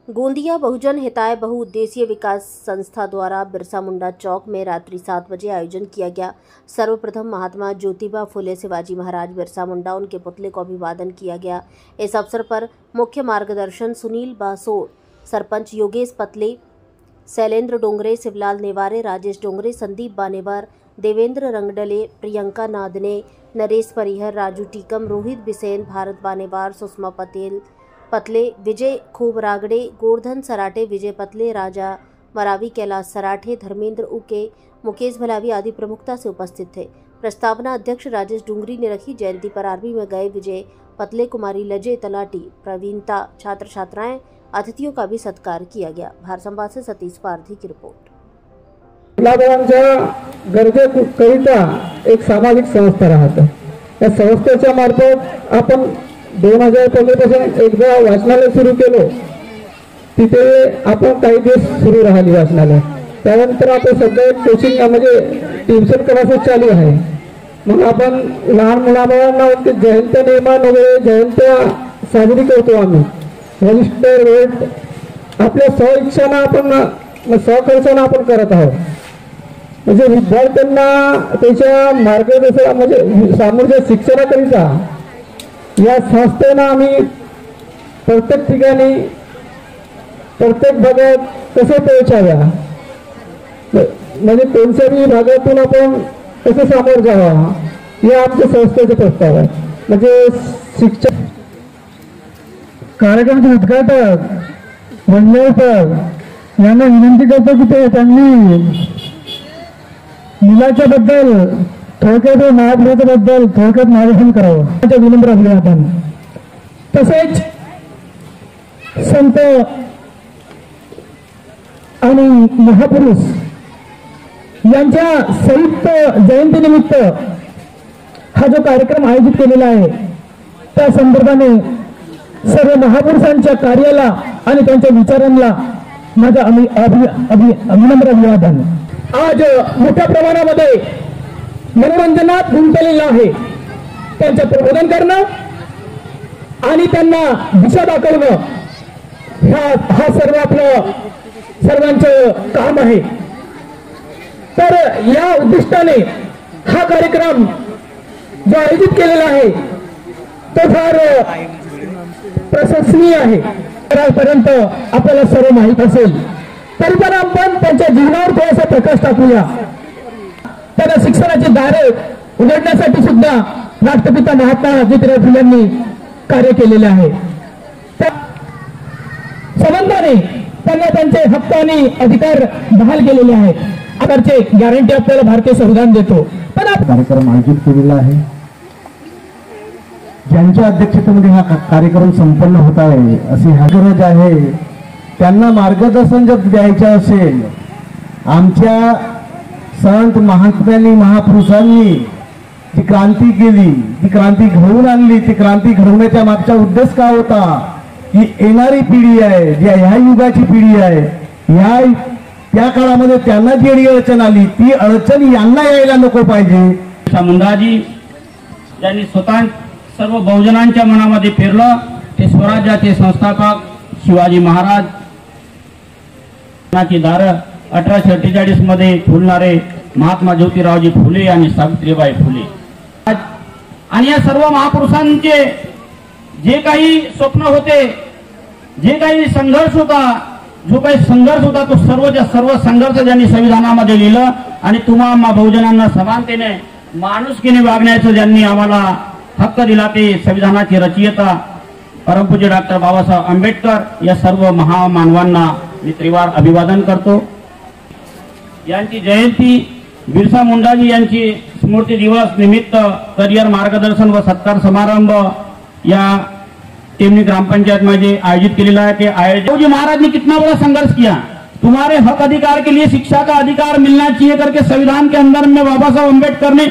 गोंदिया बहुजन हिताय बहुउद्देशीय विकास संस्था द्वारा बिरसा मुंडा चौक में रात्रि 7 बजे आयोजन किया गया। सर्वप्रथम महात्मा ज्योतिबा फुले शिवाजी महाराज बिरसा मुंडा उनके पुतले को अभिवादन किया गया। इस अवसर पर मुख्य मार्गदर्शन सुनील बासोर, सरपंच योगेश पतले, शैलेंद्र डोंगरे, शिवलाल नेवारे, राजेश डोंगरे, संदीप बानेवार, देवेंद्र रंगडले, प्रियंका नादने, नरेश परिहर, राजू टीकम, रोहित बिसेन, भारत बानेवार, सुषमा पतले, विजय खोबरागड़े, गोवर्धन सराठे, विजय पतले, राजा मरावी, कैलाश सराठे, धर्मेंद्र उके, मुकेश भलावी आदि प्रमुखता से उपस्थित थे। प्रस्तावना अध्यक्ष राजेश डूंगरी ने रखी। जयंती पर आरबी में गए विजय पतले, कुमारी लजे तलाटी, प्रवीणता, छात्र छात्राएं, अतिथियों का भी सत्कार किया गया। भार संवाद से सतीश पारधी की रिपोर्ट। गरजेकरिता एक सामाजिक संस्था राहते। या संस्थेच्या मार्फत आपण 2015 पासून एकदा वाचनालय सुरू केलो। तिथे आपण काही दिवस सुरू राहिली वाचनालय। त्यानंतर आता सध्या कोचिंग म्हणजे ट्युशन क्लासेस चालू आहे। मग आपण लहान मुलांना जयंती निर्माण वगैरे जयंत्या साजरी करतो आम्ही। रजिस्टर वेट आपल्या स्वइच्छेने आपण स्वखर्चाने आपण करत आहोत। म्हणजे विद्यार्थ्यांना त्याच्या मार्गदर्शन म्हणजे सामूहिक शिक्षणाकरिता या संस्थेने आम्ही प्रत्येक ठिकाणी प्रत्येक भागात कसे पोहोचाव्या म्हणजे कोणत्याही भागातून आपण कसे सामोर जावा या आमच्या संस्थेचे प्रस्ताव आहे। म्हणजे शिक्षण कार्यक्रमाचे उद्घाटक वंदेकर यांना विनंती करतो की ते त्यांनी मुलाच्या बद्दल थोडक्यात महापुरुषाच्या बद्दल थोडक्यात मार्गदर्शन करावं विनम्र अभिवादन। तसेच संत आणि महापुरुष यांच्या संयुक्त जयंतीनिमित्त हा जो कार्यक्रम आयोजित केलेला आहे त्या संदर्भाने सर्व महापुरुषांच्या कार्याला आणि त्यांच्या विचारांना माझा विनम्र अभिवादन। आज मोठ्या प्रमाणामध्ये मनोरंजनात गुंतलेला आहे। त्यांचं प्रबोधन करणं आणि त्यांना दिशा दाखवणं हा सर्व आपलं सर्वांचं काम आहे। तर या उद्दिष्टाने हा कार्यक्रम जो आयोजित केलेला आहे तो फार प्रशंसनीय आहे। आजपर्यंत आपल्याला सर्व माहीत असेल तरी पण आपण त्यांच्या जीवनावर थोडासा प्रकाश टाकूया। त्यांना शिक्षणाचे दारे उघडण्यासाठी सुद्धा राष्ट्रपिता महात्मा ज्योतिराव फुलेंनी कार्य केलेले आहे। त्या संबंधाने त्यांना त्यांचे हक्क आणि अधिकार बहाल केलेले आहेत। आकारचे गॅरंटी आपल्याला भारतीय संविधान देतो। पण कार्यक्रम आयोजित केलेला आहे। ज्यांच्या अध्यक्षतेमध्ये हा कार्यक्रम संपन्न होत आहे अशी हा गरज आहे। त्यांना मार्गदर्शन जर द्यायचे असेल आमच्या संत महात्म्यांनी महापुरुषांनी जी क्रांती केली ती क्रांती घडवून आणली। ती क्रांती घडवण्याच्या मागचा उद्देश काय होता की येणारी पिढी आहे जी ह्या युगाची पिढी आहे त्या काळामध्ये त्यांना जी अडचण आली ती अडचण यांना यायला नको पाहिजे। मुंडाजी ज्यांनी स्वतः सर्व बहुजनांच्या मनामध्ये पेरलं ते स्वराज्याचे संस्थापक शिवाजी महाराज ची दार 1848 मध्ये फुलणारे महात्मा ज्योतिरावजी फुले आणि सावित्रीबाई फुले आणि या सर्व महापुरुषांचे जे काही स्वप्न होते जे काही संघर्ष होता जो काही संघर्ष होता तो सर्व संघर्ष ज्यांनी संविधानामध्ये लिहिलं आणि तुम्हा बहुजनांना समानतेने माणुसकीने वागण्याचं ज्यांनी आम्हाला हक्क दिला ते संविधानाचे रचयिता परमपूज्य डॉक्टर बाबासाहेब आंबेडकर या सर्व महामानवांना मी त्रिवार अभिवादन करतो। यांची जयंती बिरसा मुंडाजी यांची स्मृती दिवस निमित्त करियर मार्गदर्शन व सत्कार समारंभ या टेमनी ग्रामपंचायत में आयोजित केलेला है। आयोजक महाराज ने कितना बड़ा संघर्ष किया। तुम्हारे हक अधिकार के लिए शिक्षा का अधिकार मिलना चाहिए करके संविधान के अंदर में बाबा साहब अम्बेडकर ने